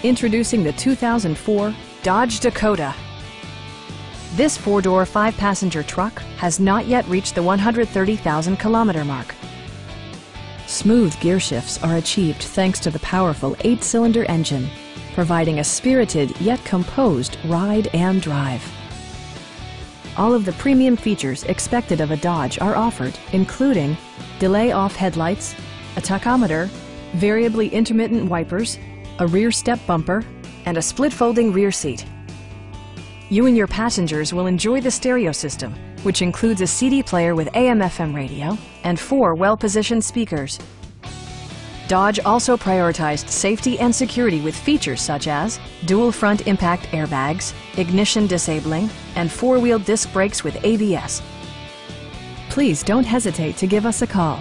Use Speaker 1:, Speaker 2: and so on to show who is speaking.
Speaker 1: Introducing the 2004 Dodge Dakota. This four-door, five-passenger truck has not yet reached the 130,000 kilometer mark. Smooth gear shifts are achieved thanks to the powerful 8-cylinder engine, providing a spirited yet composed ride and drive. All of the premium features expected of a Dodge are offered, including delay-off headlights, a tachometer, variably intermittent wipers, a rear step bumper, and a split-folding rear seat. You and your passengers will enjoy the stereo system, which includes a CD player with AM/FM radio and 4 well-positioned speakers. Dodge also prioritized safety and security with features such as dual front impact airbags, ignition disabling, and 4-wheel disc brakes with ABS. Please don't hesitate to give us a call.